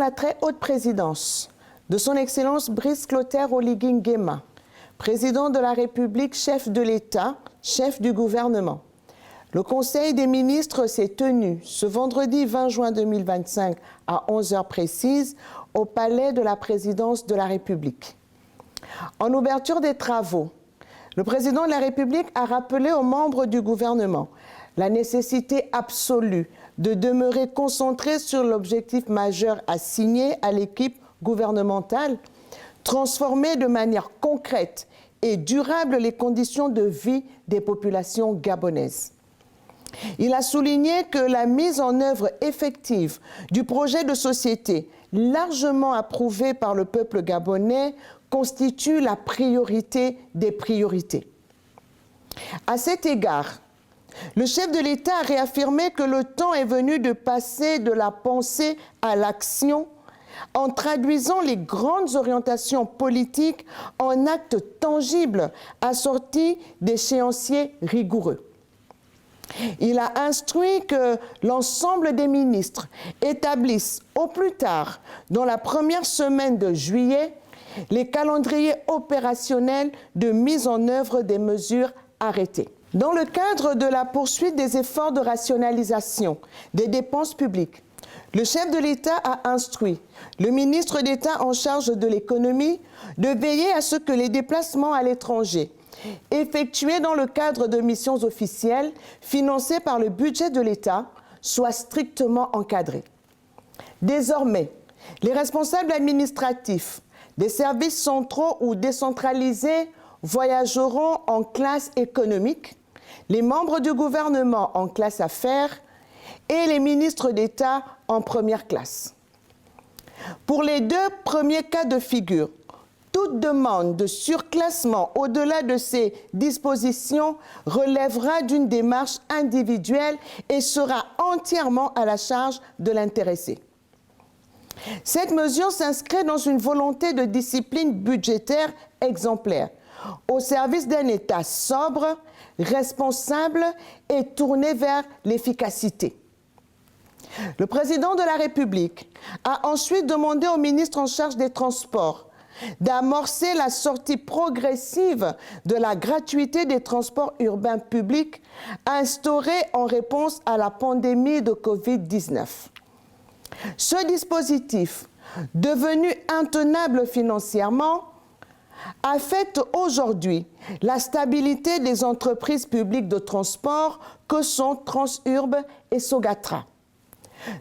la très haute présidence de son Excellence Brice Clotaire Oligui Nguema, président de la République, chef de l'État, chef du gouvernement. Le Conseil des ministres s'est tenu ce vendredi 20 juin 2025 à 11h précises au Palais de la Présidence de la République. En ouverture des travaux, le président de la République a rappelé aux membres du gouvernement la nécessité absolue de demeurer concentré sur l'objectif majeur assigné à l'équipe gouvernementale, transformer de manière concrète et durable les conditions de vie des populations gabonaises. Il a souligné que la mise en œuvre effective du projet de société largement approuvé par le peuple gabonais constitue la priorité des priorités. À cet égard, le chef de l'État a réaffirmé que le temps est venu de passer de la pensée à l'action en traduisant les grandes orientations politiques en actes tangibles assortis d'échéanciers rigoureux. Il a instruit que l'ensemble des ministres établissent au plus tard, dans la première semaine de juillet, les calendriers opérationnels de mise en œuvre des mesures arrêtées. Dans le cadre de la poursuite des efforts de rationalisation des dépenses publiques, le chef de l'État a instruit le ministre d'État en charge de l'économie de veiller à ce que les déplacements à l'étranger effectués dans le cadre de missions officielles financées par le budget de l'État soient strictement encadrés. Désormais, les responsables administratifs des services centraux ou décentralisés voyageront en classe économique, les membres du gouvernement en classe affaires et les ministres d'État en première classe. Pour les deux premiers cas de figure, toute demande de surclassement au-delà de ces dispositions relèvera d'une démarche individuelle et sera entièrement à la charge de l'intéressé. Cette mesure s'inscrit dans une volonté de discipline budgétaire exemplaire, au service d'un État sobre, responsable et tourné vers l'efficacité. Le président de la République a ensuite demandé au ministre en charge des Transports d'amorcer la sortie progressive de la gratuité des transports urbains publics instaurée en réponse à la pandémie de Covid-19. Ce dispositif, devenu intenable financièrement, affecte aujourd'hui la stabilité des entreprises publiques de transport que sont Transurb et Sogatra.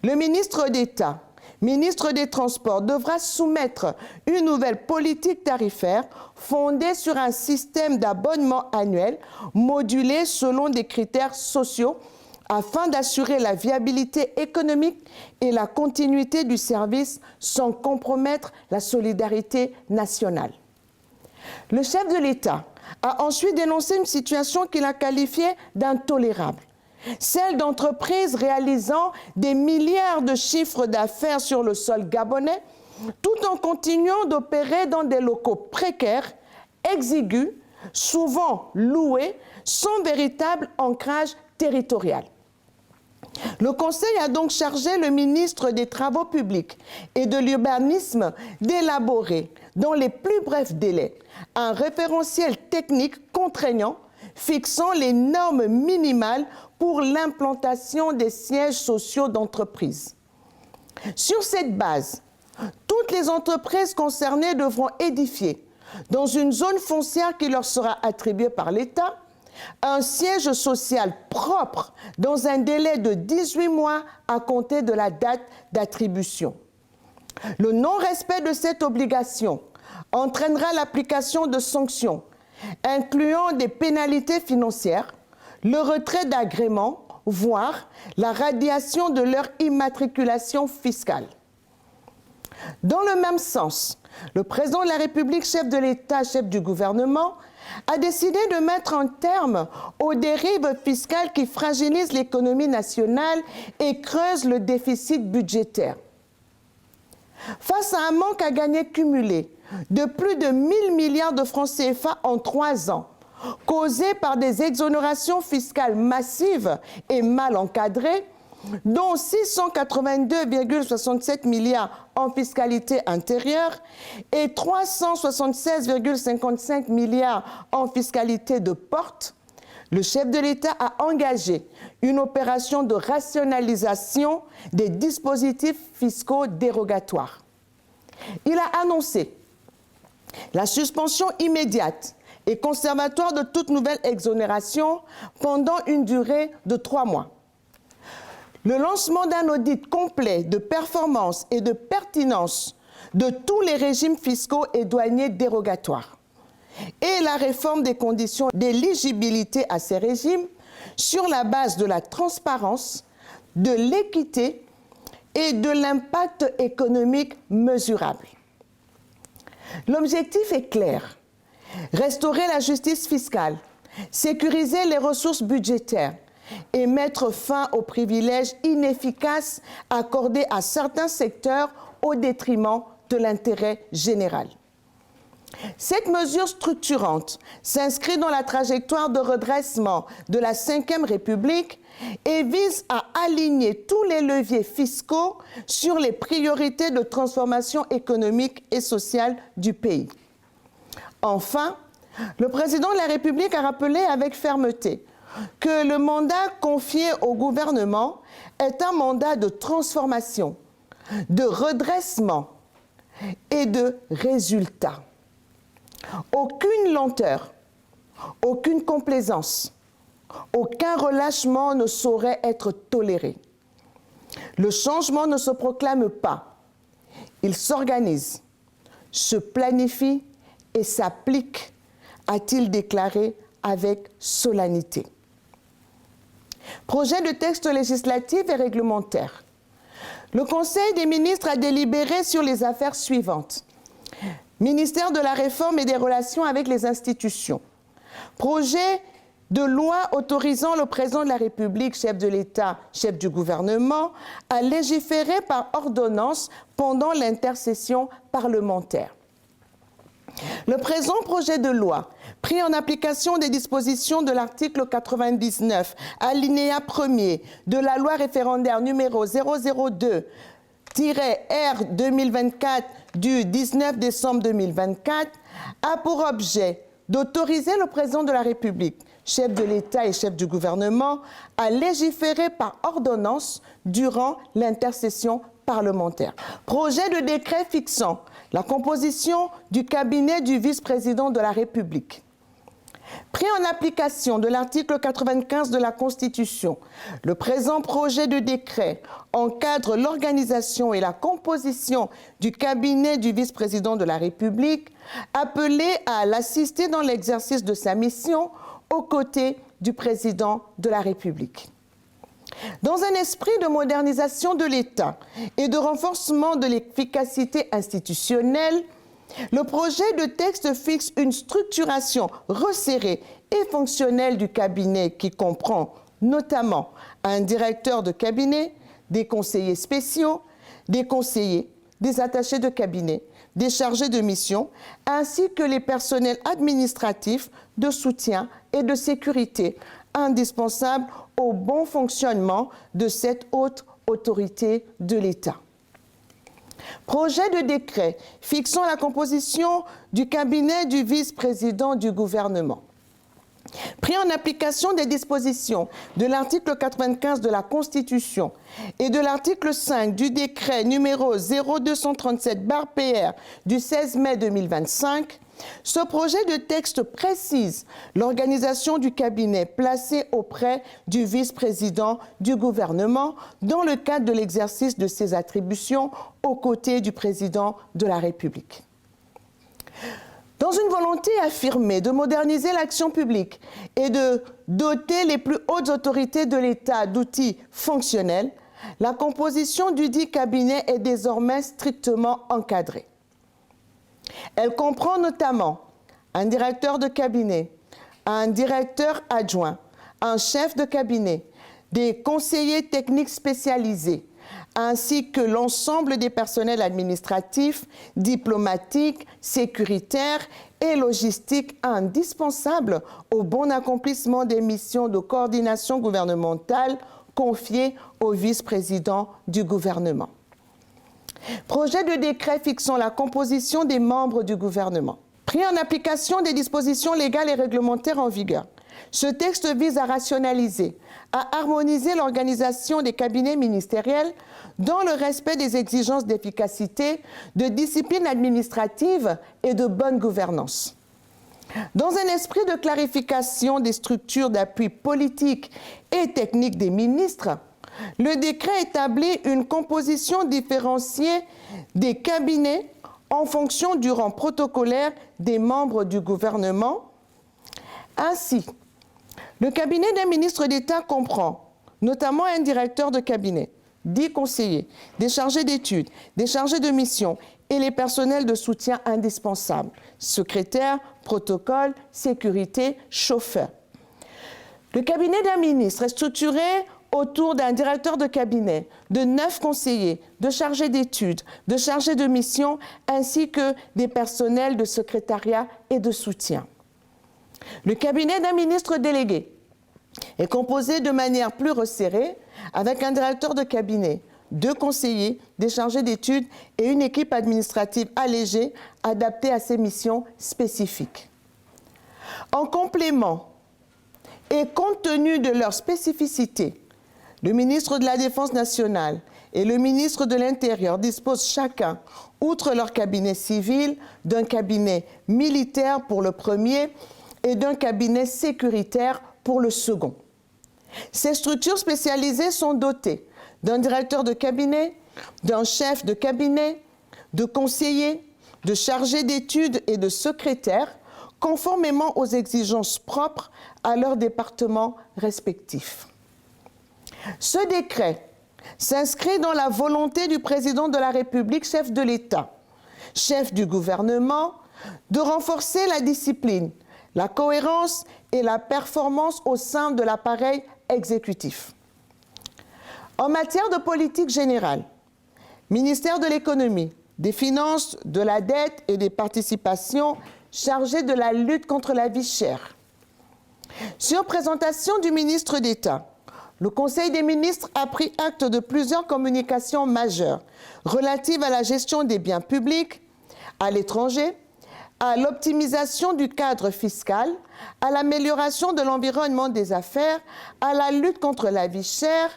Le ministre d'État, ministre des Transports, devra soumettre une nouvelle politique tarifaire fondée sur un système d'abonnement annuel modulé selon des critères sociaux afin d'assurer la viabilité économique et la continuité du service sans compromettre la solidarité nationale. Le chef de l'État a ensuite dénoncé une situation qu'il a qualifiée d'intolérable, celle d'entreprises réalisant des milliards de chiffres d'affaires sur le sol gabonais, tout en continuant d'opérer dans des locaux précaires, exigus, souvent loués, sans véritable ancrage territorial. Le Conseil a donc chargé le ministre des Travaux publics et de l'Urbanisme d'élaborer, dans les plus brefs délais, un référentiel technique contraignant fixant les normes minimales pour l'implantation des sièges sociaux d'entreprises. Sur cette base, toutes les entreprises concernées devront édifier, dans une zone foncière qui leur sera attribuée par l'État, un siège social propre dans un délai de 18 mois à compter de la date d'attribution. Le non-respect de cette obligation entraînera l'application de sanctions, incluant des pénalités financières, le retrait d'agréments, voire la radiation de leur immatriculation fiscale. Dans le même sens, le président de la République, chef de l'État, chef du gouvernement, a décidé de mettre un terme aux dérives fiscales qui fragilisent l'économie nationale et creusent le déficit budgétaire. Face à un manque à gagner cumulé de plus de 1 000 milliards de francs CFA en 3 ans, causé par des exonérations fiscales massives et mal encadrées, dont 682,67 milliards en fiscalité intérieure et 376,55 milliards en fiscalité de porte, le chef de l'État a engagé une opération de rationalisation des dispositifs fiscaux dérogatoires. Il a annoncé la suspension immédiate et conservatoire de toute nouvelle exonération pendant une durée de 3 mois. Le lancement d'un audit complet de performance et de pertinence de tous les régimes fiscaux et douaniers dérogatoires et la réforme des conditions d'éligibilité à ces régimes sur la base de la transparence, de l'équité et de l'impact économique mesurable. L'objectif est clair: restaurer la justice fiscale, sécuriser les ressources budgétaires et mettre fin aux privilèges inefficaces accordés à certains secteurs au détriment de l'intérêt général. Cette mesure structurante s'inscrit dans la trajectoire de redressement de la Ve République et vise à aligner tous les leviers fiscaux sur les priorités de transformation économique et sociale du pays. Enfin, le président de la République a rappelé avec fermeté que le mandat confié au gouvernement est un mandat de transformation, de redressement et de résultat. Aucune lenteur, aucune complaisance, aucun relâchement ne saurait être toléré. Le changement ne se proclame pas, il s'organise, se planifie et s'applique, a-t-il déclaré avec solennité. Projet de texte législatif et réglementaire. Le Conseil des ministres a délibéré sur les affaires suivantes. Ministère de la Réforme et des Relations avec les institutions. Projet de loi autorisant le président de la République, chef de l'État, chef du gouvernement, à légiférer par ordonnance pendant l'intercession parlementaire. Le présent projet de loi, pris en application des dispositions de l'article 99, alinéa 1er de la loi référendaire numéro 002-R 2024 du 19 décembre 2024, a pour objet d'autoriser le président de la République, chef de l'État et chef du gouvernement, à légiférer par ordonnance durant l'intercession parlementaire. Projet de décret fixant la composition du cabinet du vice-président de la République. Pris en application de l'article 95 de la Constitution, le présent projet de décret encadre l'organisation et la composition du cabinet du vice-président de la République, appelé à l'assister dans l'exercice de sa mission aux côtés du président de la République. Dans un esprit de modernisation de l'État et de renforcement de l'efficacité institutionnelle, le projet de texte fixe une structuration resserrée et fonctionnelle du cabinet qui comprend notamment un directeur de cabinet, des conseillers spéciaux, des conseillers, des attachés de cabinet, des chargés de mission, ainsi que les personnels administratifs de soutien et de sécurité indispensables au bon fonctionnement de cette haute autorité de l'État. Projet de décret fixant la composition du cabinet du vice-président du gouvernement. Pris en application des dispositions de l'article 95 de la Constitution et de l'article 5 du décret numéro 0237-PR du 16 mai 2025, ce projet de texte précise l'organisation du cabinet placé auprès du vice-président du gouvernement dans le cadre de l'exercice de ses attributions aux côtés du président de la République. Dans une volonté affirmée de moderniser l'action publique et de doter les plus hautes autorités de l'État d'outils fonctionnels, la composition du dit cabinet est désormais strictement encadrée. Elle comprend notamment un directeur de cabinet, un directeur adjoint, un chef de cabinet, des conseillers techniques spécialisés, ainsi que l'ensemble des personnels administratifs, diplomatiques, sécuritaires et logistiques indispensables au bon accomplissement des missions de coordination gouvernementale confiées au vice-président du gouvernement. Projet de décret fixant la composition des membres du gouvernement. Pris en application des dispositions légales et réglementaires en vigueur, ce texte vise à rationaliser, à harmoniser l'organisation des cabinets ministériels dans le respect des exigences d'efficacité, de discipline administrative et de bonne gouvernance. Dans un esprit de clarification des structures d'appui politique et technique des ministres, le décret établit une composition différenciée des cabinets en fonction du rang protocolaire des membres du gouvernement. Ainsi, le cabinet d'un ministre d'État comprend notamment un directeur de cabinet, 10 conseillers, des chargés d'études, des chargés de mission et les personnels de soutien indispensables, secrétaire, protocole, sécurité, chauffeur. Le cabinet d'un ministre est structuré autour d'un directeur de cabinet, de 9 conseillers, de chargés d'études, de chargés de mission, ainsi que des personnels de secrétariat et de soutien. Le cabinet d'un ministre délégué est composé de manière plus resserrée, avec un directeur de cabinet, 2 conseillers, des chargés d'études et une équipe administrative allégée adaptée à ses missions spécifiques. En complément, et compte tenu de leur spécificité, le ministre de la Défense nationale et le ministre de l'Intérieur disposent chacun, outre leur cabinet civil, d'un cabinet militaire pour le premier et d'un cabinet sécuritaire pour le second. Ces structures spécialisées sont dotées d'un directeur de cabinet, d'un chef de cabinet, de conseillers, de chargés d'études et de secrétaires, conformément aux exigences propres à leurs départements respectifs. Ce décret s'inscrit dans la volonté du président de la République, chef de l'État, chef du gouvernement, de renforcer la discipline, la cohérence et la performance au sein de l'appareil exécutif. En matière de politique générale, ministère de l'économie, des finances, de la dette et des participations chargé de la lutte contre la vie chère. Sur présentation du ministre d'État, le Conseil des ministres a pris acte de plusieurs communications majeures relatives à la gestion des biens publics à l'étranger, à l'optimisation du cadre fiscal, à l'amélioration de l'environnement des affaires, à la lutte contre la vie chère,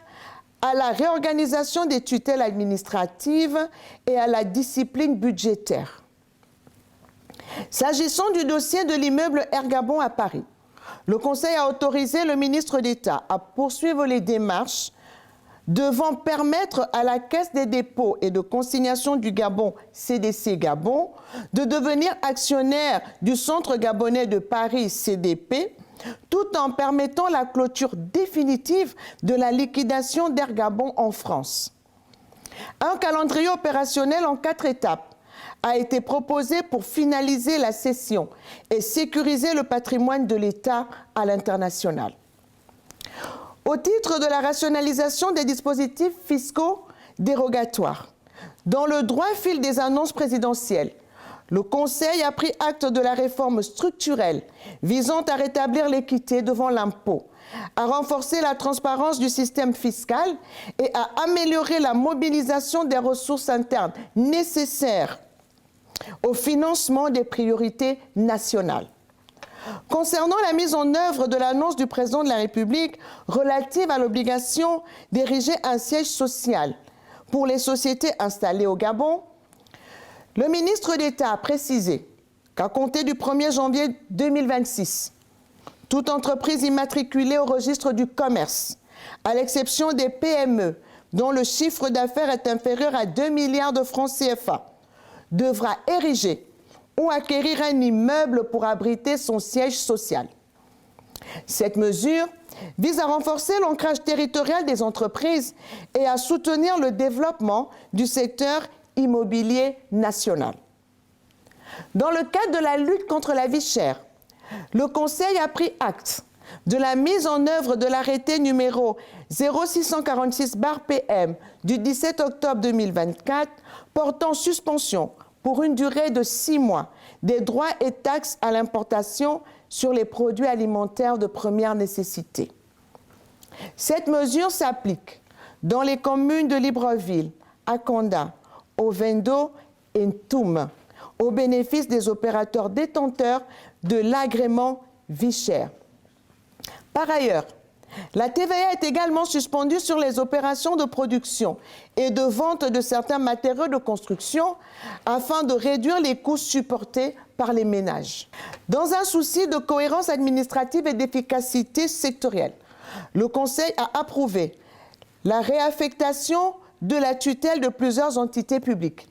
à la réorganisation des tutelles administratives et à la discipline budgétaire. S'agissant du dossier de l'immeuble Ergabon à Paris, le Conseil a autorisé le ministre d'État à poursuivre les démarches devant permettre à la Caisse des dépôts et de consignation du Gabon, CDC Gabon, de devenir actionnaire du Centre gabonais de Paris, CDP, tout en permettant la clôture définitive de la liquidation d'Ergabon en France. Un calendrier opérationnel en 4 étapes a été proposé pour finaliser la cession et sécuriser le patrimoine de l'État à l'international. Au titre de la rationalisation des dispositifs fiscaux dérogatoires, dans le droit fil des annonces présidentielles, le Conseil a pris acte de la réforme structurelle visant à rétablir l'équité devant l'impôt, à renforcer la transparence du système fiscal et à améliorer la mobilisation des ressources internes nécessaires au financement des priorités nationales. Concernant la mise en œuvre de l'annonce du président de la République relative à l'obligation d'ériger un siège social pour les sociétés installées au Gabon, le ministre d'État a précisé qu'à compter du 1er janvier 2026, toute entreprise immatriculée au registre du commerce, à l'exception des PME dont le chiffre d'affaires est inférieur à 2 milliards de francs CFA, devra ériger ou acquérir un immeuble pour abriter son siège social. Cette mesure vise à renforcer l'ancrage territorial des entreprises et à soutenir le développement du secteur immobilier national. Dans le cadre de la lutte contre la vie chère, le Conseil a pris acte de la mise en œuvre de l'arrêté numéro 0646/PM du 17 octobre 2024 portant suspension pour une durée de 6 mois des droits et taxes à l'importation sur les produits alimentaires de première nécessité. Cette mesure s'applique dans les communes de Libreville, Akonda, Ovendo et Ntoum, au bénéfice des opérateurs détenteurs de l'agrément Vichère. Par ailleurs, la TVA est également suspendue sur les opérations de production et de vente de certains matériaux de construction afin de réduire les coûts supportés par les ménages. Dans un souci de cohérence administrative et d'efficacité sectorielle, le Conseil a approuvé la réaffectation de la tutelle de plusieurs entités publiques.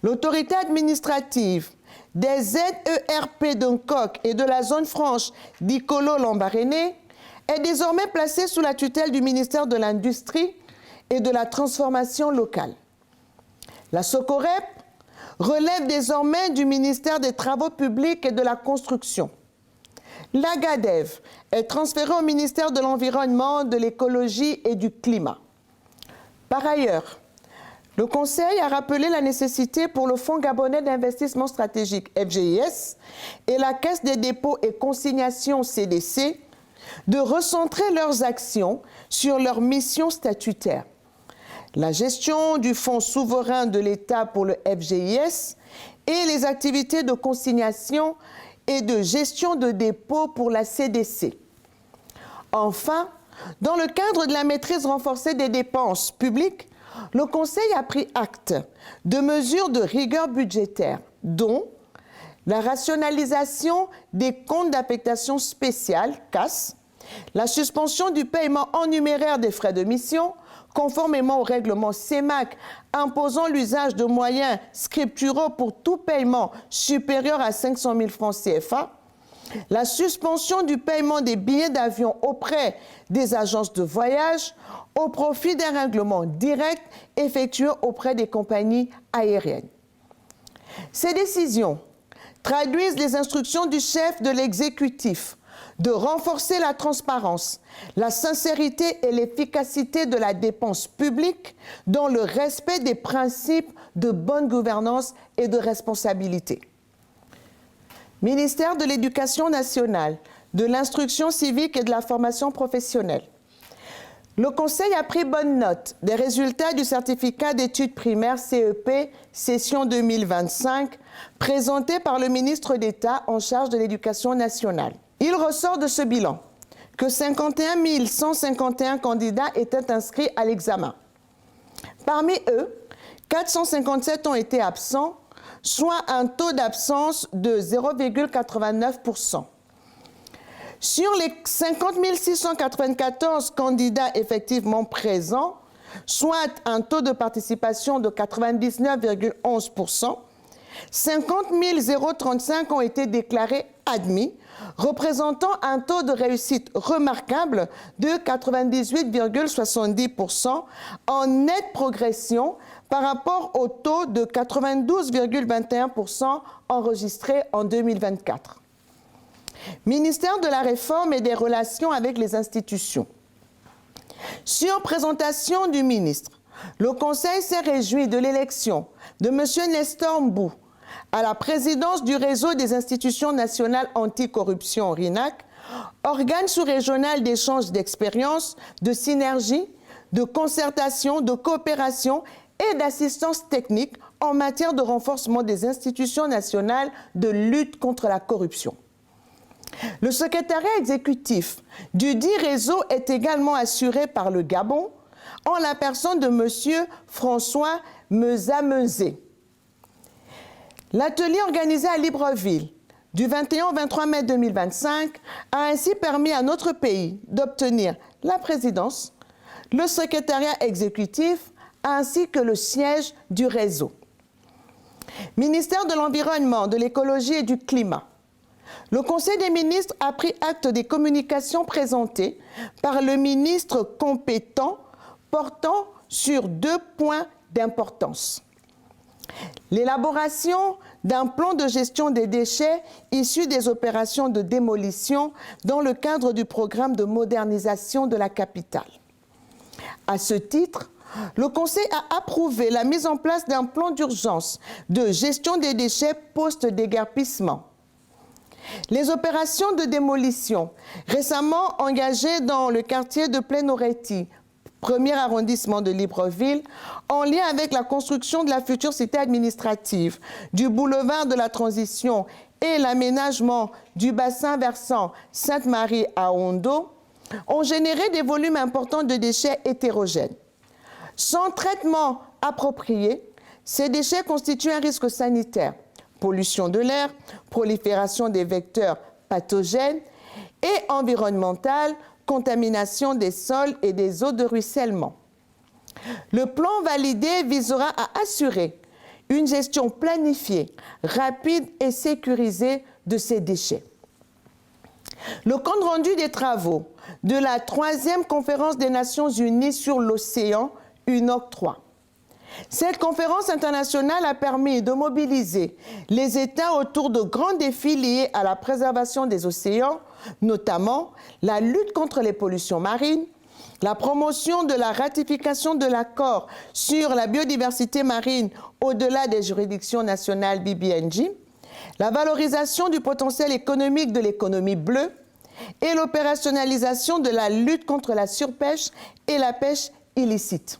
L'autorité administrative des ZERP d'Uncoc et de la zone franche d'Icolo-Lambaréné est désormais placée sous la tutelle du ministère de l'Industrie et de la Transformation locale. La Socorep relève désormais du ministère des Travaux publics et de la Construction. La GADEV est transférée au ministère de l'Environnement, de l'Écologie et du Climat. Par ailleurs, le Conseil a rappelé la nécessité pour le Fonds gabonais d'investissement stratégique FGIS et la Caisse des dépôts et consignations CDC de recentrer leurs actions sur leurs missions statutaires. La gestion du Fonds souverain de l'État pour le FGIS et les activités de consignation et de gestion de dépôts pour la CDC. Enfin, dans le cadre de la maîtrise renforcée des dépenses publiques, le Conseil a pris acte de mesures de rigueur budgétaire, dont la rationalisation des comptes d'affectation spéciale, CAS, la suspension du paiement en numéraire des frais de mission, conformément au règlement CEMAC imposant l'usage de moyens scripturaux pour tout paiement supérieur à 500 000 francs CFA, la suspension du paiement des billets d'avion auprès des agences de voyage au profit d'un règlement direct effectué auprès des compagnies aériennes. Ces décisions traduisent les instructions du chef de l'exécutif de renforcer la transparence, la sincérité et l'efficacité de la dépense publique dans le respect des principes de bonne gouvernance et de responsabilité. Ministère de l'Éducation nationale, de l'Instruction civique et de la formation professionnelle. Le Conseil a pris bonne note des résultats du certificat d'études primaires CEP session 2025 présenté par le ministre d'État en charge de l'Éducation nationale. Il ressort de ce bilan que 51 151 candidats étaient inscrits à l'examen. Parmi eux, 457 ont été absents, soit un taux d'absence de 0,89%. Sur les 50 694 candidats effectivement présents, soit un taux de participation de 99,11%, 50 035 ont été déclarés admis, représentant un taux de réussite remarquable de 98,70% en nette progression par rapport au taux de 92,21% enregistré en 2024. Ministère de la Réforme et des Relations avec les institutions. Sur présentation du ministre, le Conseil s'est réjoui de l'élection de M. Nestor Mbou à la présidence du Réseau des institutions nationales anticorruption RINAC, organe sous-régional d'échange d'expériences, de synergie, de concertation, de coopération et d'assistance technique en matière de renforcement des institutions nationales de lutte contre la corruption. Le secrétariat exécutif du dit réseau est également assuré par le Gabon en la personne de M. François Mezamezé. L'atelier organisé à Libreville du 21 au 23 mai 2025 a ainsi permis à notre pays d'obtenir la présidence, le secrétariat exécutif ainsi que le siège du réseau. Ministère de l'Environnement, de l'Écologie et du Climat. Le Conseil des ministres a pris acte des communications présentées par le ministre compétent portant sur 2 points d'importance. L'élaboration d'un plan de gestion des déchets issus des opérations de démolition dans le cadre du programme de modernisation de la capitale. À ce titre, le Conseil a approuvé la mise en place d'un plan d'urgence de gestion des déchets post-déguerpissement. Les opérations de démolition récemment engagées dans le quartier de Plénoretti, premier arrondissement de Libreville, en lien avec la construction de la future cité administrative, du boulevard de la Transition et l'aménagement du bassin versant Sainte-Marie à Ondo, ont généré des volumes importants de déchets hétérogènes. Sans traitement approprié, ces déchets constituent un risque sanitaire, pollution de l'air, prolifération des vecteurs pathogènes et environnementale, contamination des sols et des eaux de ruissellement. Le plan validé visera à assurer une gestion planifiée, rapide et sécurisée de ces déchets. Le compte rendu des travaux de la 3e conférence des Nations Unies sur l'océan, UNOC 3. Cette conférence internationale a permis de mobiliser les États autour de grands défis liés à la préservation des océans, notamment la lutte contre les pollutions marines, la promotion de la ratification de l'accord sur la biodiversité marine au-delà des juridictions nationales BBNJ, la valorisation du potentiel économique de l'économie bleue et l'opérationnalisation de la lutte contre la surpêche et la pêche illicite.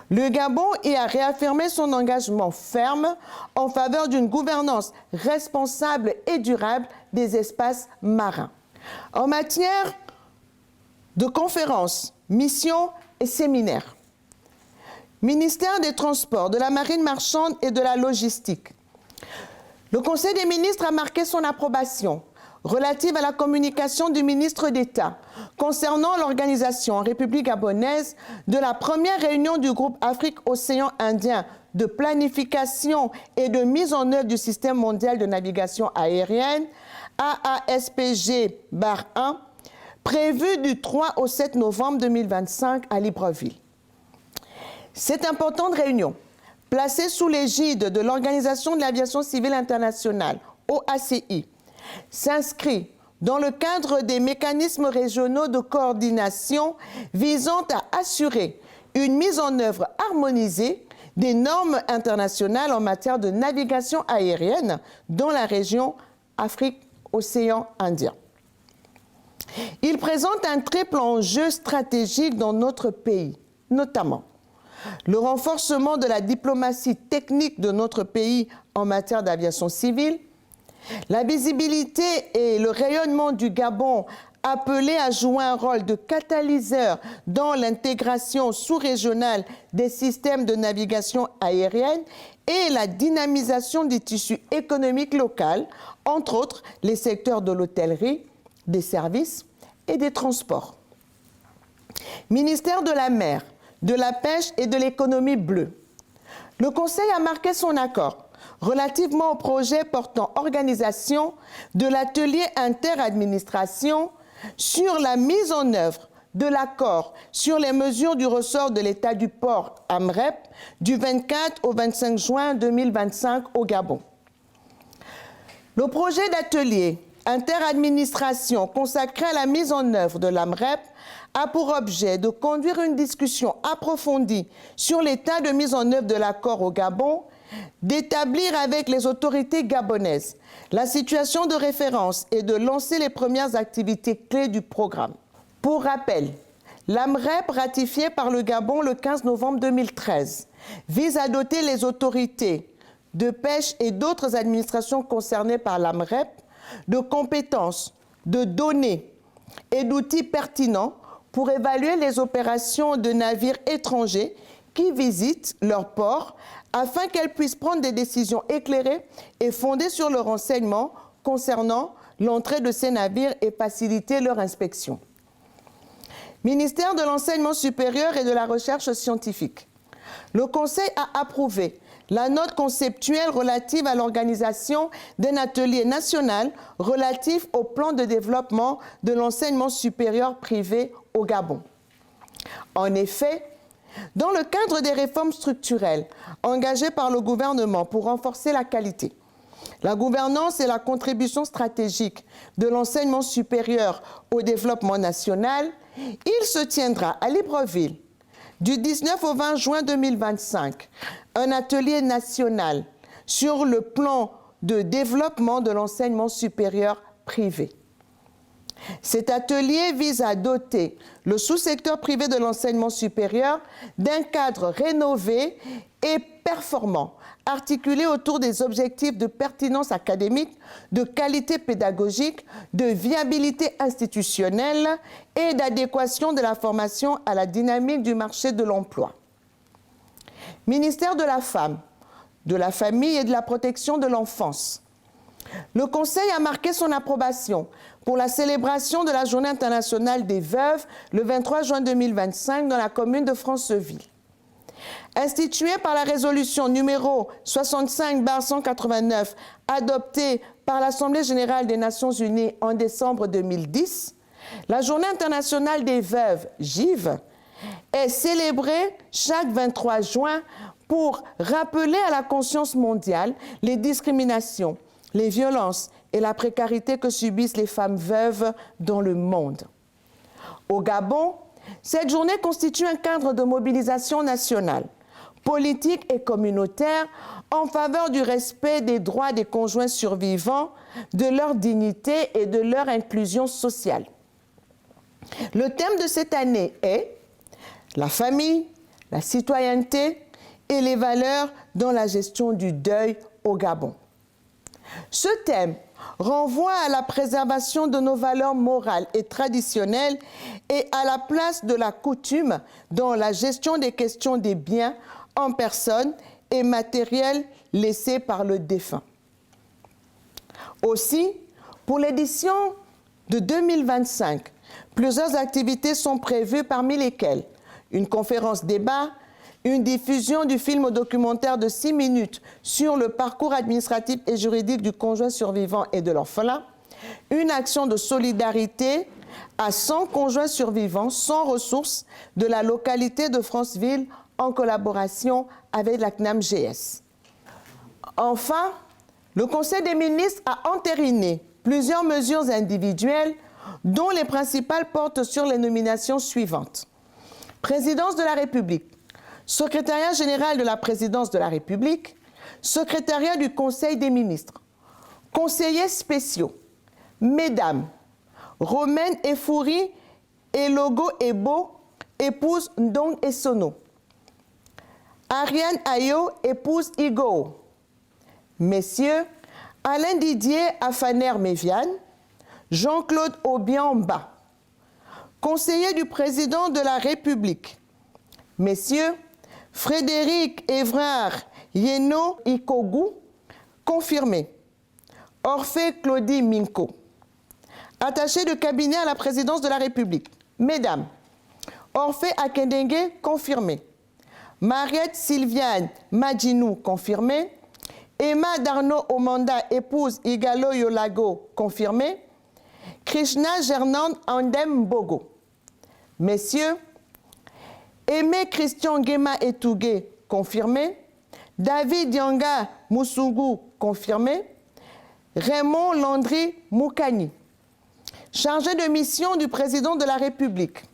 Le Gabon y a réaffirmé son engagement ferme en faveur d'une gouvernance responsable et durable des espaces marins. En matière de conférences, missions et séminaires, ministère des Transports, de la Marine marchande et de la Logistique, le Conseil des ministres a marqué son approbation relative à la communication du ministre d'État concernant l'organisation en République gabonaise de la première réunion du groupe Afrique-Océan Indien de planification et de mise en œuvre du système mondial de navigation aérienne, AASPG-1, prévue du 3 au 7 novembre 2025 à Libreville. Cette importante réunion, placée sous l'égide de l'Organisation de l'aviation civile internationale, OACI, s'inscrit dans le cadre des mécanismes régionaux de coordination visant à assurer une mise en œuvre harmonisée des normes internationales en matière de navigation aérienne dans la région Afrique-Océan Indien. Il présente un triple enjeu stratégique dans notre pays, notamment le renforcement de la diplomatie technique de notre pays en matière d'aviation civile, la visibilité et le rayonnement du Gabon appelé à jouer un rôle de catalyseur dans l'intégration sous-régionale des systèmes de navigation aérienne et la dynamisation du tissu économique local, entre autres les secteurs de l'hôtellerie, des services et des transports. Ministère de la Mer, de la Pêche et de l'économie bleue. Le Conseil a marqué son accord relativement au projet portant organisation de l'atelier interadministration sur la mise en œuvre de l'accord sur les mesures du ressort de l'État du port AMREP du 24 au 25 juin 2025 au Gabon. Le projet d'atelier interadministration consacré à la mise en œuvre de l'AMREP a pour objet de conduire une discussion approfondie sur l'état de mise en œuvre de l'accord au Gabon, d'établir avec les autorités gabonaises la situation de référence et de lancer les premières activités clés du programme. Pour rappel, l'AMREP, ratifié par le Gabon le 15 novembre 2013, vise à doter les autorités de pêche et d'autres administrations concernées par l'AMREP de compétences, de données et d'outils pertinents pour évaluer les opérations de navires étrangers qui visitent leur port afin qu'elles puissent prendre des décisions éclairées et fondées sur le renseignement concernant l'entrée de ces navires et faciliter leur inspection. Ministère de l'Enseignement supérieur et de la Recherche scientifique. Le Conseil a approuvé la note conceptuelle relative à l'organisation d'un atelier national relatif au plan de développement de l'enseignement supérieur privé au Gabon. En effet, dans le cadre des réformes structurelles engagées par le gouvernement pour renforcer la qualité, la gouvernance et la contribution stratégique de l'enseignement supérieur au développement national, il se tiendra à Libreville du 19 au 20 juin 2025 un atelier national sur le plan de développement de l'enseignement supérieur privé. Cet atelier vise à doter le sous-secteur privé de l'enseignement supérieur d'un cadre rénové et performant, articulé autour des objectifs de pertinence académique, de qualité pédagogique, de viabilité institutionnelle et d'adéquation de la formation à la dynamique du marché de l'emploi. Ministère de la Femme, de la Famille et de la Protection de l'Enfance. Le Conseil a marqué son approbation pour la célébration de la Journée internationale des veuves le 23 juin 2025 dans la commune de Franceville. Instituée par la résolution numéro 65/189 adoptée par l'Assemblée générale des Nations unies en décembre 2010, la Journée internationale des veuves, JIV, est célébrée chaque 23 juin pour rappeler à la conscience mondiale les discriminations, les violences et la précarité que subissent les femmes veuves dans le monde. Au Gabon, cette journée constitue un cadre de mobilisation nationale, politique et communautaire en faveur du respect des droits des conjoints survivants, de leur dignité et de leur inclusion sociale. Le thème de cette année est la famille, la citoyenneté et les valeurs dans la gestion du deuil au Gabon. Ce thème renvoie à la préservation de nos valeurs morales et traditionnelles et à la place de la coutume dans la gestion des questions des biens en personne et matériels laissés par le défunt. Aussi, pour l'édition de 2025, plusieurs activités sont prévues, parmi lesquelles une conférence débat, une diffusion du film documentaire de 6 minutes sur le parcours administratif et juridique du conjoint survivant et de l'orphelin, une action de solidarité à 100 conjoints survivants sans ressources de la localité de Franceville en collaboration avec la CNAM-GS. Enfin, le Conseil des ministres a entériné plusieurs mesures individuelles dont les principales portent sur les nominations suivantes. Présidence de la République, Secrétariat général de la Présidence de la République, Secrétariat du Conseil des ministres, conseillers spéciaux, Mesdames, Romaine Efouri et Logo Ebo, épouse Ndong Essono, Ariane Ayo, épouse Igo, Messieurs, Alain Didier Afaner-Méviane, Jean-Claude Obiamba, conseiller du président de la République, Messieurs, Frédéric Évrard Yeno Ikogu, confirmé. Orphée Claudie Minko, attaché de cabinet à la présidence de la République. Mesdames, Orphée Akendengue, confirmé. Mariette Sylviane Madjinou, confirmé. Emma Darno Omanda, épouse Igalo Yolago, confirmé. Krishna Gernand Andem Bogo. Messieurs, Aimé Christian Nguema Etougué, confirmé. David Yanga Moussougou, confirmé. Raymond Landry Moukani, chargé de mission du président de la République.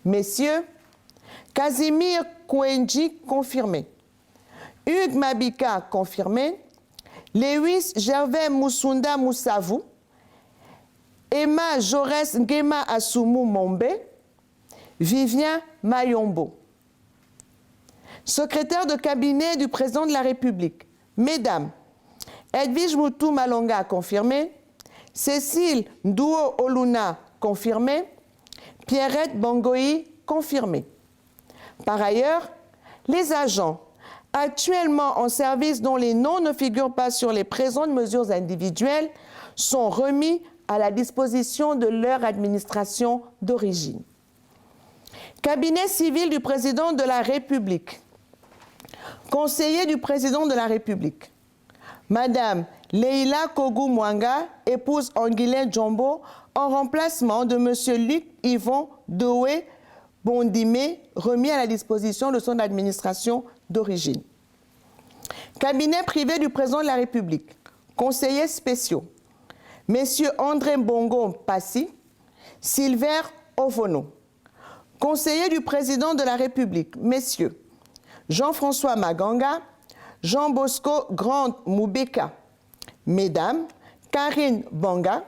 Messieurs, Casimir Kouenji, confirmé. Hugues Mabika, confirmé. Lewis Gervais Moussunda Moussavou. Emma Jaurès Nguema Assoumou Mombe. Vivien Mayombo. Secrétaire de cabinet du président de la République. Mesdames, Edwige Moutou Malonga, confirmé. Cécile Ndouo Oluna, confirmé. Pierrette Bangoï, confirmé. Par ailleurs, les agents actuellement en service dont les noms ne figurent pas sur les présentes mesures individuelles sont remis à la disposition de leur administration d'origine. Cabinet civil du président de la République. Conseiller du président de la République. Madame Leila Kogou Mwanga, épouse Anguilin Djombo, en remplacement de Monsieur Luc Yvon Doué Bondimé, remis à la disposition de son administration d'origine. Cabinet privé du président de la République. Conseillers spéciaux. Messieurs André Mbongo Passi, Silver Ovono. Conseiller du président de la République. Messieurs Jean-François Maganga, Jean Bosco Grande Moubeka. Mesdames, Karine Banga,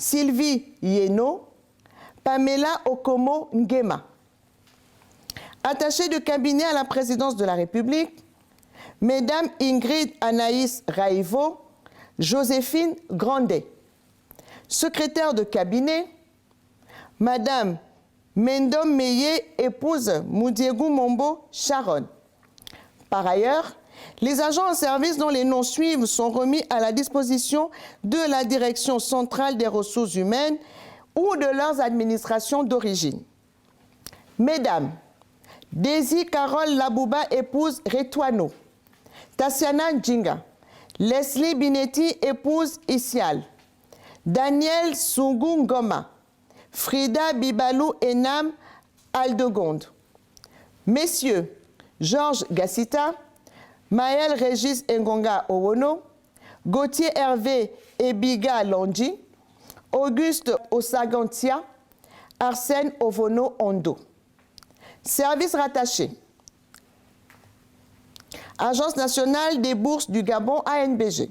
Sylvie Yeno, Pamela Okomo Nguema. Attachée de cabinet à la présidence de la République, Mesdames Ingrid Anaïs Raivo, Joséphine Grandet. Secrétaire de cabinet, Madame Mendom Meye, épouse Moudiegou Mombo Sharon. Par ailleurs, les agents en service dont les noms suivent sont remis à la disposition de la Direction centrale des ressources humaines ou de leurs administrations d'origine. Mesdames, Daisy Carole Labouba, épouse Retouano. Tassiana Djinga. Leslie Binetti, épouse Isial. Daniel Sungu Ngoma. Frida Bibalou Enam Aldegonde. Messieurs, Georges Gassita, Maël Régis Ngonga Owono, Gauthier Hervé Ebiga Londi, Auguste Osagantia, Arsène Ovono Ondo. Service rattaché. Agence nationale des bourses du Gabon, ANBG.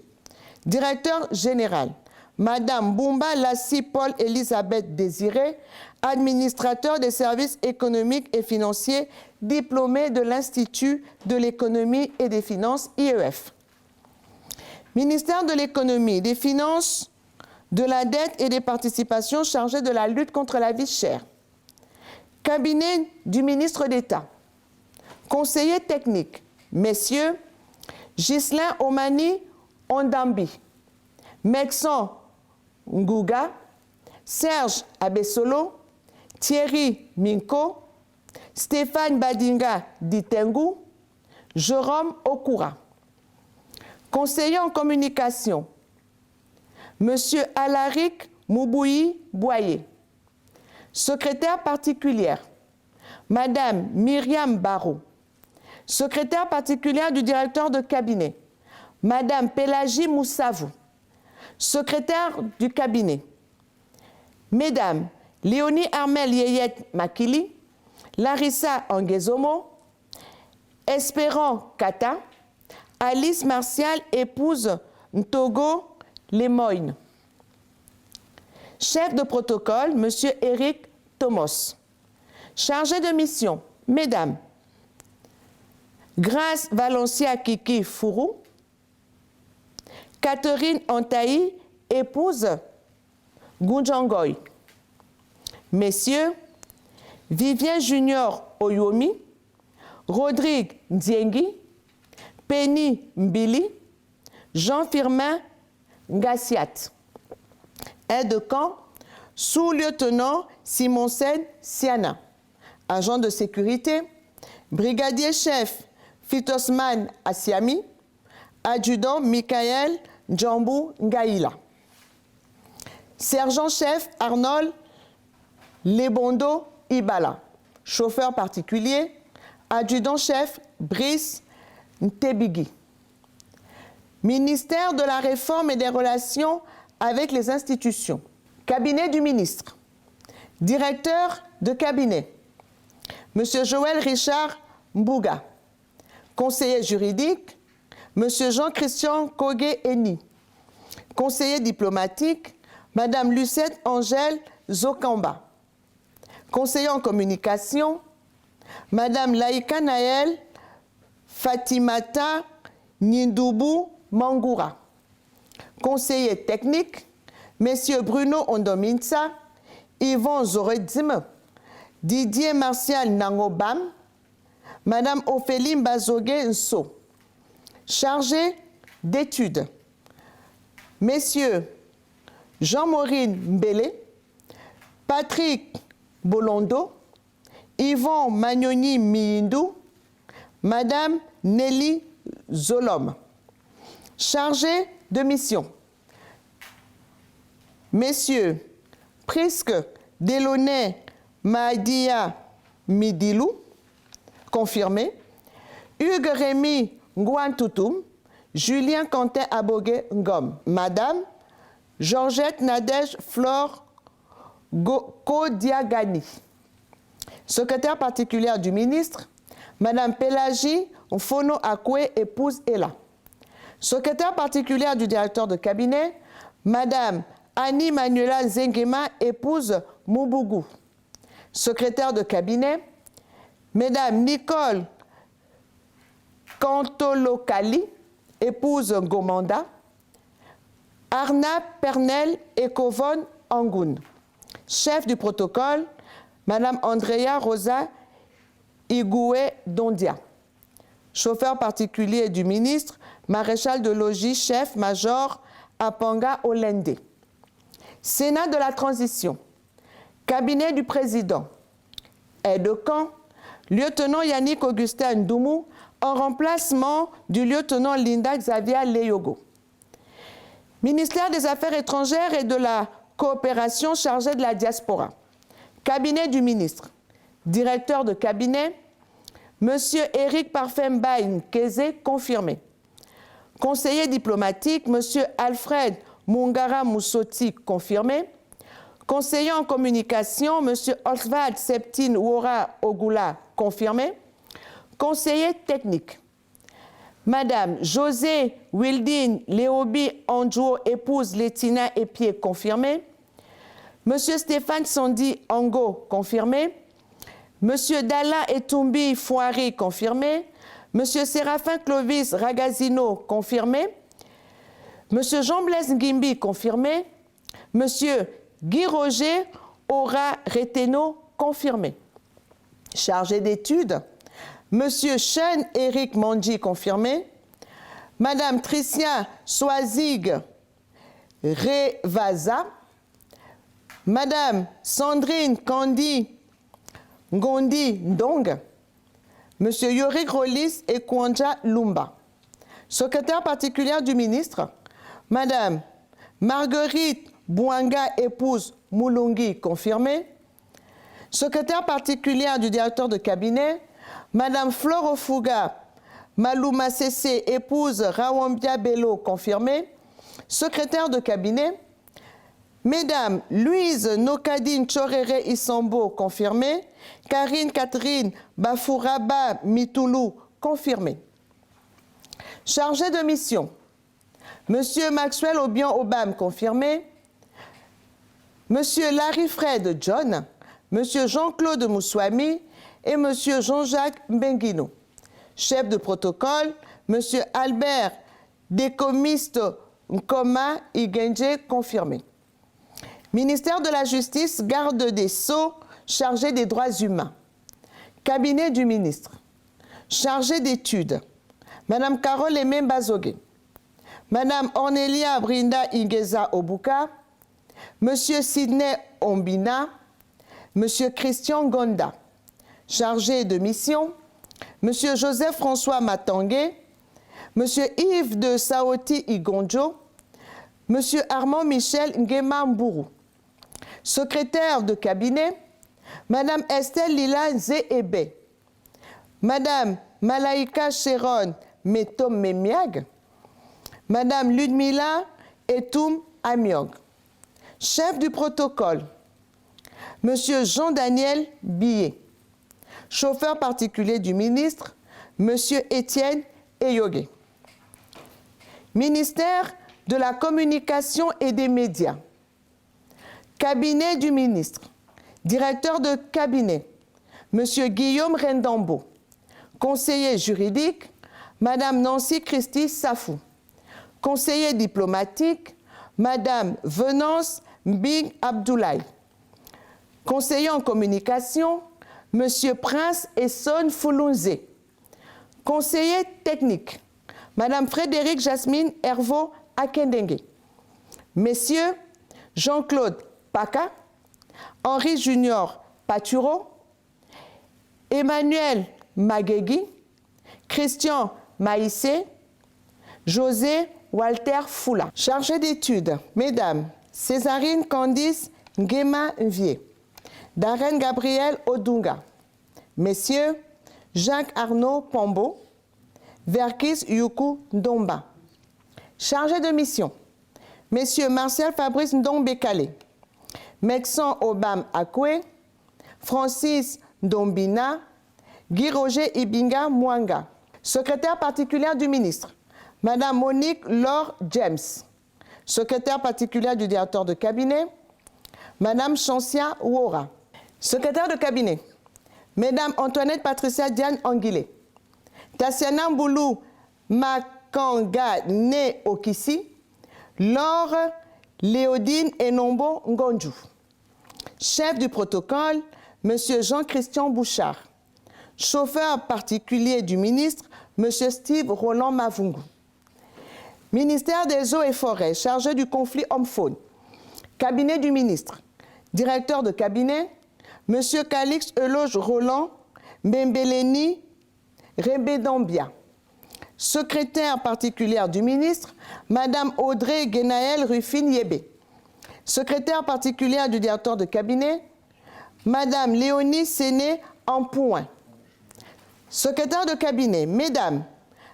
Directeur général, Madame Boumba Lassi Paul Elisabeth Désiré, administrateur des services économiques et financiers, diplômé de l'Institut de l'économie et des finances, IEF. Ministère de l'économie, des finances, de la dette et des participations chargé de la lutte contre la vie chère. Cabinet du ministre d'État. Conseiller technique, messieurs Ghislain Omani Ondambi, Mexon Nguga, Serge Abessolo, Thierry Minko, Stéphane Badinga Ditengu, Jérôme Okura. Conseiller en communication, Monsieur Alaric Moubouyi Boyer. Secrétaire particulière, Madame Myriam Barrault. Secrétaire particulière du directeur de cabinet, Madame Pélagie Moussavou. Secrétaire du cabinet, Mesdames Léonie Armel Yeyet Makili, Larissa Angezomo, Espérant Kata, Alice Martial, épouse Ntogo Lemoyne. Chef de protocole, Monsieur Éric Thomas. Chargé de mission, Mesdames Grace Valencia Kiki Fourou, Catherine Antaï, épouse Gunjangoy. Messieurs, Vivien Junior Oyomi, Rodrigue Ndiengi, Penny Mbili, Jean-Firmin Ngassiat. Aide-de-camp, sous-lieutenant Simonsen Siana. Agent de sécurité, brigadier-chef Fitosman Asiami, adjudant Michael Djambou Ngaïla. Sergent-chef Arnold Lebondo Ibala. Chauffeur particulier, adjudant-chef Brice Ntebigi. Ministère de la Réforme et des Relations avec les institutions. Cabinet du ministre. Directeur de cabinet, Monsieur Joël Richard Mbouga. Conseiller juridique, Monsieur Jean-Christian Kogué-Eni. Conseiller diplomatique, Madame Lucette Angèle Zokamba. Conseiller en communication, Madame Laïka Naël Fatimata Nindoubou Mangoura. Conseiller technique, Messieurs Bruno Ondominsa, Yvon Zoredzime, Didier Martial Nangobam, Madame Ophélie Bazogué Nso. Chargé d'études, Messieurs Jean-Maureen Mbele, Patrick Bolondo, Yvon Magnoni Miindou, Madame Nelly Zolom. Chargé de mission, Messieurs Prisque Delaunay Madia Midilou, confirmé, Hugues Rémy Ngouantoutoum, Julien Quentin Abogué Ngom. Madame Georgette Nadège Flore Kodiagani. Secrétaire particulière du ministre, Madame Pélagie Mfono Akwe, épouse Ella. Secrétaire particulière du directeur de cabinet, Madame Annie Manuela Nzengema, épouse Mubugu. Secrétaire de cabinet, Mesdames Nicole Cantolokali, épouse Gomanda. Arna Pernel Ekovon Angoun. Chef du protocole, Madame Andrea Rosa Igoué Dondia. Chauffeur particulier du ministre, maréchal de logis, chef-major Apanga Olende. Sénat de la transition, cabinet du président, aide-de-camp, lieutenant Yannick Augustin Ndoumou, en remplacement du lieutenant Linda Xavier Leyogo. Ministère des Affaires étrangères et de la coopération chargé de la diaspora. Cabinet du ministre. Directeur de cabinet, Monsieur Éric Parfembaïn Kézé, confirmé. Conseiller diplomatique, Monsieur Alfred Mungara Moussoti, confirmé. Conseiller en communication, Monsieur Oswald Septine Wora Ogula, confirmé. Conseiller technique, Madame José Wildine Léobi Andjo, épouse Létina Epier, confirmé. Monsieur Stéphane Sandi Ango, confirmé. Monsieur Dalla Etumbi Fouari, confirmé. Monsieur Séraphin Clovis Ragazino, confirmé. Monsieur Jean-Blaise Ngimbi, confirmé. Monsieur Guy Roger Ora Reteno, confirmé. Chargé d'études, Monsieur Chen Éric Mandji, confirmé. Madame Tricia Soazig Revaza. Madame Sandrine Kandi Ngondi Ndong. Monsieur Yorick Rollis et Kwanja Lumba. Secrétaire particulière du ministre, Madame Marguerite Bouanga, épouse Moulungi, confirmée. Secrétaire particulière du directeur de cabinet, Madame Flore Ofuga Malouma Sessé, épouse Rawambia Bello, confirmée. Secrétaire de cabinet, Mesdames Louise Nokadine Chorere Isambo, confirmée. Karine Catherine Bafouraba Mitoulou, confirmée. Chargé de mission, Monsieur Maxwell Obian Obam, confirmé. Monsieur Larry Fred John, Monsieur Jean-Claude Moussouami et Monsieur Jean-Jacques Mbenguino. Chef de protocole, Monsieur Albert Décomiste Nkoma Igenje, confirmé. Ministère de la Justice, garde des Sceaux, chargé des droits humains. Cabinet du ministre. Chargé d'études, Madame Carole Aimé Bazogué. Madame Ornelia Brinda Ingeza Obuka. Monsieur Sidney Ombina. Monsieur Christian Gonda. Chargé de mission, Monsieur Joseph-François Matangué. Monsieur Yves de Saoti Igonjo. Monsieur Armand Michel Ngema Mbourou. Secrétaire de cabinet, Madame Estelle Lila Zéébé. Madame Malaïka Cheron Metom Memiag. Madame Ludmila Etoum Amiog. Chef du protocole, Monsieur Jean-Daniel Billet. Chauffeur particulier du ministre, Monsieur Étienne Eyogué. Ministère de la Communication et des Médias. Cabinet du ministre. Directeur de cabinet, Monsieur Guillaume Rendambo. Conseiller juridique, Madame Nancy Christie Safou. Conseiller diplomatique, Madame Venance Mbing Abdoulaye. Conseiller en communication, Monsieur Prince Esson Foulounze. Conseiller technique, Madame Frédéric Jasmine Hervo Akendengue. Messieurs Jean-Claude Paca, Henri Junior Paturo, Emmanuel Magegui, Christian Maïssé, José Walter Foula. Chargé d'études, Mesdames Césarine Candice Ngema Nvier, Darren Gabriel Odunga. Messieurs Jacques Arnaud Pombo, Verkis Yuku Ndomba. Chargé de mission, Messieurs Martial Fabrice Ndombekale, Mexan Obam Akwe, Francis Ndombina, Guy Roger Ibinga Mwanga. Secrétaire particulière du ministre, Madame Monique Laure James. secrétaire particulière du directeur de cabinet, Madame Chancia Ouora. Secrétaire de cabinet, Mesdames Antoinette Patricia Diane Anguilé, Tassiana Mboulou Makanga Né Okissi, Laure Léodine Enombo Ngonju. Chef du protocole, Monsieur Jean-Christian Bouchard. Chauffeur particulier du ministre, Monsieur Steve Roland Mavungu. Ministère des Eaux et Forêts, chargé du conflit homme-faune. Cabinet du ministre. Directeur de cabinet, Monsieur Calix Eloge Roland Mbembeleni Rebedambia. Secrétaire particulière du ministre, Madame Audrey Guénaël Rufine Yébé. Secrétaire particulière du directeur de cabinet, Madame Léonie Séné Ampouin. Secrétaire de cabinet, Mesdames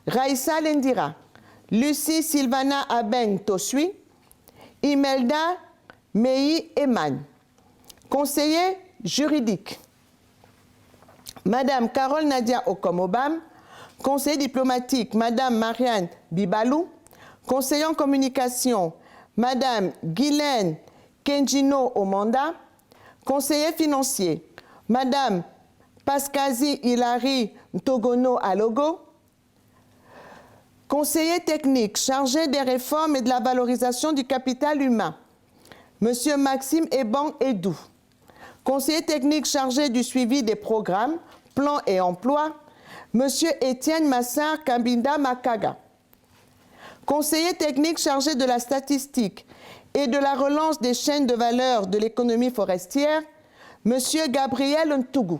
Raïssa Lendira, Lucie Sylvana Abeng Tosui, Imelda Mei Eman. Conseiller juridique, Madame Carole Nadia Okomobam. Conseiller diplomatique, Madame Marianne Bibalou. Conseiller en communication, Madame Guylaine Kenjino Omanda. Conseiller financier, Madame Pascazi Hilary Togono Alogo. Conseiller technique chargé des réformes et de la valorisation du capital humain, Monsieur Maxime Eban Edou. Conseiller technique chargé du suivi des programmes, plans et emplois, Monsieur Étienne Massar Kambinda Makaga. Conseiller technique chargé de la statistique et de la relance des chaînes de valeur de l'économie forestière, Monsieur Gabriel Ntougou.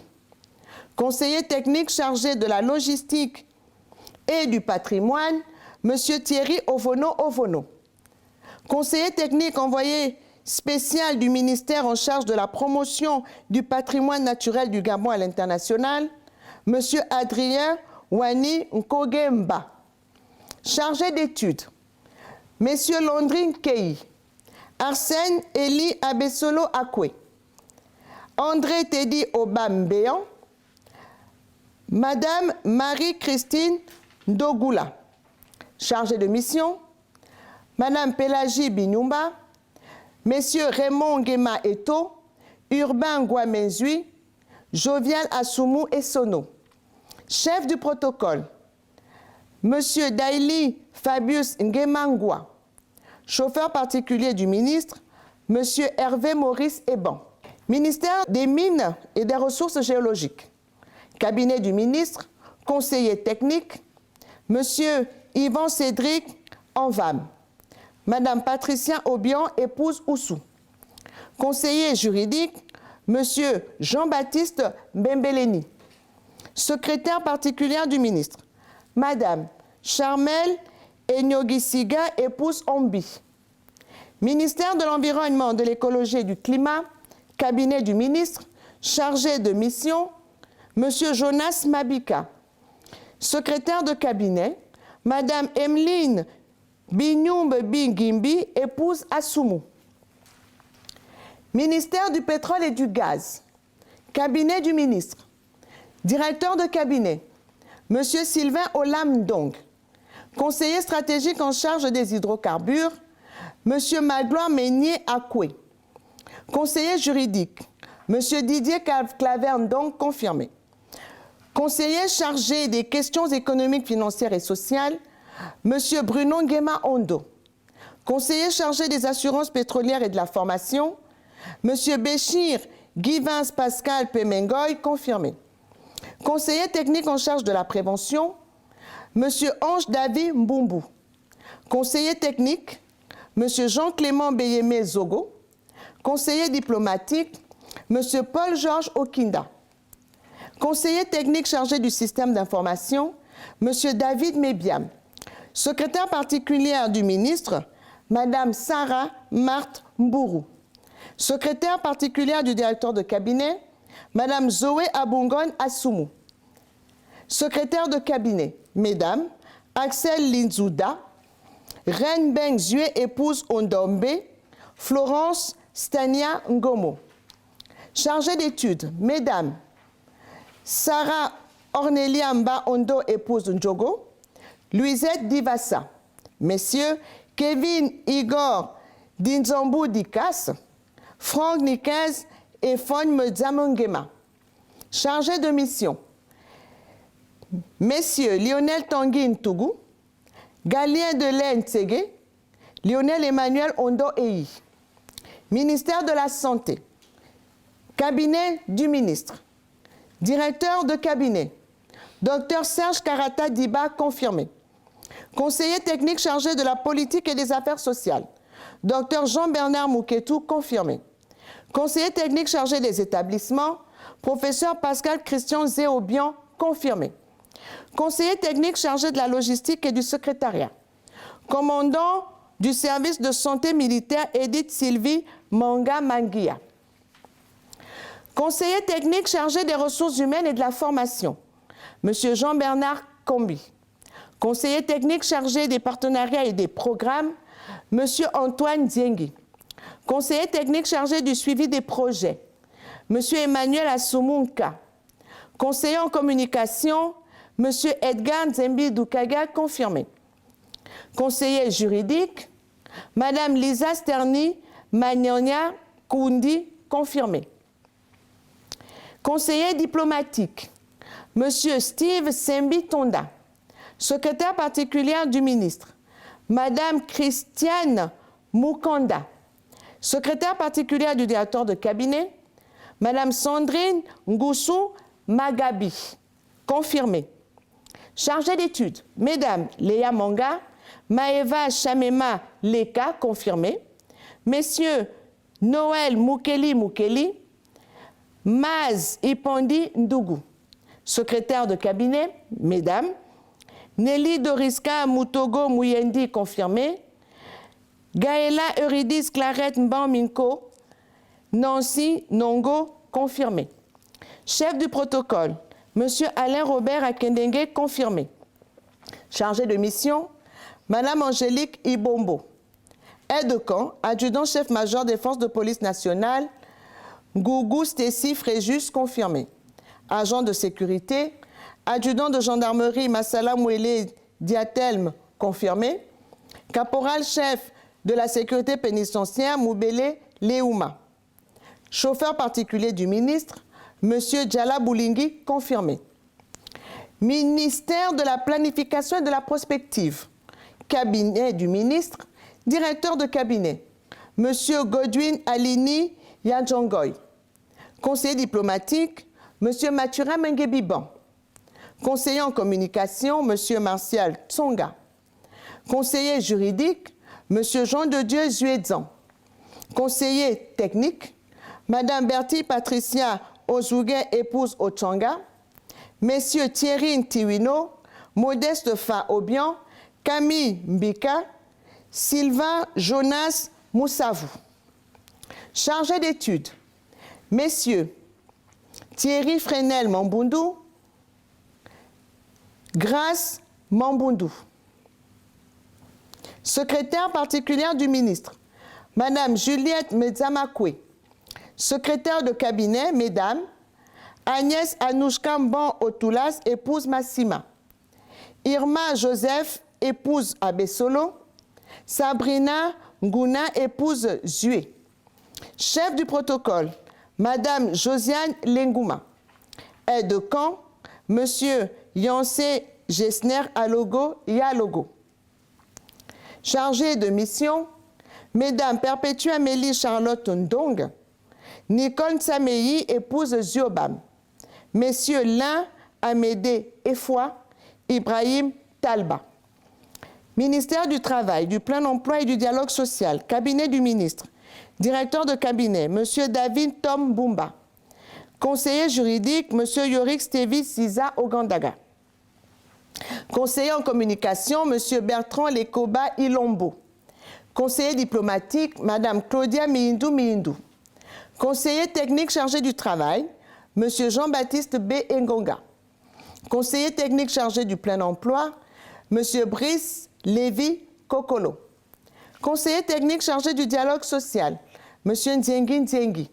Conseiller technique chargé de la logistique et du patrimoine, Monsieur Thierry Ovono. Conseiller technique envoyé spécial du ministère en charge de la promotion du patrimoine naturel du Gabon à l'international, Monsieur Adrien Wani Nkogemba. Chargé d'études, Messieurs Londrin Kei, Arsène Eli Abesolo Akwe, André Teddy Obambéan, Madame Marie-Christine Ndogula. Chargé de mission, Madame Pélagie Binyumba, Messieurs Raymond Nguema Eto, Urbain Guamenzui, Jovial Assoumou et Sono. Chef du protocole, Monsieur Daily Fabius Nguemangwa. Chauffeur particulier du ministre, Monsieur Hervé Maurice Eban. Ministère des Mines et des Ressources géologiques. Cabinet du ministre, conseiller technique, Monsieur Yvan Cédric Envam. Madame Patricia Obian, épouse Oussou. Conseiller juridique, Monsieur Jean-Baptiste Mbembeleni. Secrétaire particulière du ministre, Madame Charmel Enyogisiga, épouse Ombi. Ministère de l'Environnement, de l'Écologie et du Climat, cabinet du ministre, chargé de mission, Monsieur Jonas Mabika. Secrétaire de cabinet, Madame Emeline Binyumbe Bingimbi, épouse Assoumou. Ministère du pétrole et du gaz, cabinet du ministre. Directeur de cabinet, Monsieur Sylvain Olamdong. Conseiller stratégique en charge des hydrocarbures, Monsieur Magloire Meignier Akwe. Conseiller juridique, Monsieur Didier Claverne-Dong, confirmé. Conseiller chargé des questions économiques, financières et sociales, Monsieur Bruno Nguema Ondo. Conseiller chargé des assurances pétrolières et de la formation, Monsieur Béchir Guivins Pascal Pemengoy, confirmé. Conseiller technique en charge de la prévention, Monsieur Ange David Mbumbu. Conseiller technique, Monsieur Jean-Clément Beyemé Zogo. Conseiller diplomatique, Monsieur Paul-Georges Okinda. Conseiller technique chargé du système d'information, Monsieur David Mébiam. Secrétaire particulière du ministre, Madame Sarah Marthe Mbourou. Secrétaire particulière du directeur de cabinet, Madame Zoé Abungon Assoumou. Secrétaire de cabinet, Mesdames Axel Linzouda, Reine Beng Zue, épouse Ondombe, Florence Stania Ngomo. Chargée d'études, Mesdames Sarah Ornelia Mba Ondo, épouse Ndjogo, Louisette Divassa. Messieurs Kevin Igor Dinzambu Dikas, Franck Nikez et Fon Medzamongema. Chargés de mission, Messieurs Lionel Tanguy Tougou, Galien Delaine Tsege, Lionel Emmanuel Ondo Eyi. Ministère de la Santé, Cabinet du ministre, Directeur de cabinet, Dr Serge Karata Diba, confirmé. Conseiller technique chargé de la politique et des affaires sociales, Dr Jean-Bernard Mouketou, confirmé. Conseiller technique chargé des établissements, Professeur Pascal Christian Zéobian, confirmé. Conseiller technique chargé de la logistique et du secrétariat, Commandant du service de santé militaire Edith Sylvie Manga Manguia. Conseiller technique chargé des ressources humaines et de la formation, M. Jean-Bernard Combi. Conseiller technique chargé des partenariats et des programmes, M. Antoine Diengi. Conseiller technique chargé du suivi des projets, M. Emmanuel Assoumounka. Conseiller en communication, M. Edgar Nzembi Doukaga, confirmé. Conseiller juridique, Mme Lisa Sterni Magnonia Koundi, confirmé. Conseiller diplomatique, M. Steve Sembi Tonda. Secrétaire particulière du ministre, Mme Christiane Mukanda. Secrétaire particulière du directeur de cabinet, Mme Sandrine Ngoussou Magabi, confirmé. Chargée d'études, Mesdames Léa Manga, Maeva Chamema Leka, confirmé. Messieurs Noël Mukeli, Maz Ipandi Ndougou. Secrétaire de cabinet, Mesdames Nelly Doriska Mutogo Muyendi, confirmé. Gaëla Eurydice Clarette Mbamminko, Nancy Nongo, confirmé. Chef du protocole, M. Alain Robert Akendengue, confirmé. Chargé de mission, Mme Angélique Ibombo. Aide-de-camp, adjudant-chef-major des forces de police nationale, Gougou Stécie Fréjus, confirmé. Agent de sécurité, adjudant de gendarmerie Massala Mouélé Diatelme, confirmé. Caporal-chef de la sécurité pénitentiaire Moubele Léouma. Chauffeur particulier du ministre, M. Djala Boulingui, confirmé. Ministère de la planification et de la prospective, cabinet du ministre, directeur de cabinet, M. Godwin Alini Yadjongoy. Conseiller diplomatique, M. Mathurin Mengebiban. Conseiller en communication, M. Martial Tsonga. Conseiller juridique, M. Jean de Dieu Zuedzan. Conseiller technique, Mme Bertie Patricia Ozouguet, épouse Ochanga. Messieurs Thierry Ntiwino, Modeste Fa Obian, Camille Mbika, Sylvain Jonas Moussavou. Chargé d'études, Messieurs Thierry Fresnel Mambundu, Grace Mambundu. Secrétaire particulière du ministre, Madame Juliette Medzamakwe. Secrétaire de cabinet, Mesdames Agnès Anouchka Mban Otoulas, épouse Massima. Irma Joseph, épouse Abessolo. Sabrina Ngouna, épouse Zué. Chef du protocole, Madame Josiane Lengouma. Aide-de-camp, Monsieur Yancé Gessner Alogo Yalogo. Chargé de mission, Mesdames Perpétue Amélie Charlotte Ndong, Nicole Sameyi, épouse Ziobam. Messieurs Lin Amédée Efoi, Ibrahim Talba. Ministère du Travail, du Plein Emploi et du Dialogue Social, cabinet du ministre. Directeur de cabinet, M. David Tom Bumba. Conseiller juridique, M. Yorik Stevi Siza Ogandaga. Conseiller en communication, M. Bertrand Lekoba Ilombo. Conseiller diplomatique, Mme Claudia Mihindou. Conseiller technique chargé du travail, M. Jean-Baptiste B. Ngonga. Conseiller technique chargé du plein emploi, M. Brice Lévy Kokolo. Conseiller technique chargé du dialogue social, M. Nziengi Nziengi.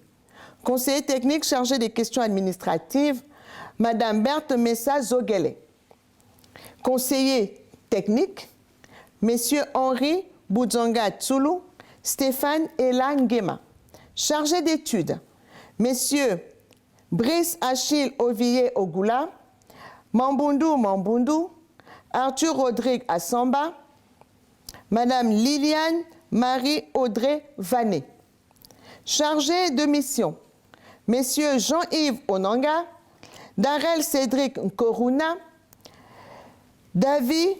Conseiller technique chargé des questions administratives, Mme Berthe Messa Zogele. Conseiller technique, M. Henri Boudzonga Tsulu, Stéphane Ela Ngema. Chargé d'études, Messieurs Brice Achille Ovillé Ogula, Mambundu Mambundu, Arthur Rodrigue Assamba, Madame Liliane Marie-Audrey Vanet. Chargé de mission, Messieurs Jean-Yves Onanga, Darel Cédric Nkoruna, David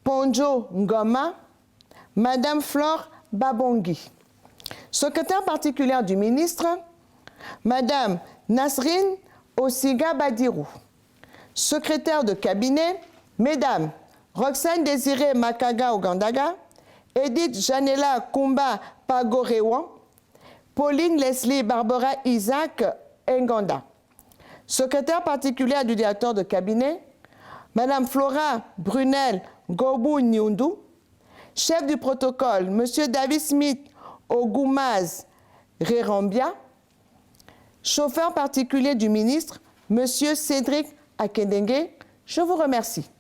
Ponjo Ngoma, Madame Flore Babongi. Secrétaire particulière du ministre, Madame Nasrine Osiga Badirou. Secrétaire de cabinet, Mesdames Roxane Désirée Makaga Ogandaga, Edith Janela Kumba Pagorewan, Pauline Leslie Barbara Isaac Nganda. Secrétaire particulière du directeur de cabinet, Madame Flora Brunel Gobu Nyundu. Chef du protocole, Monsieur David Smith Ogumaz Rerambia. Chauffeur particulier du ministre, Monsieur Cédric Akendengue. Je vous remercie.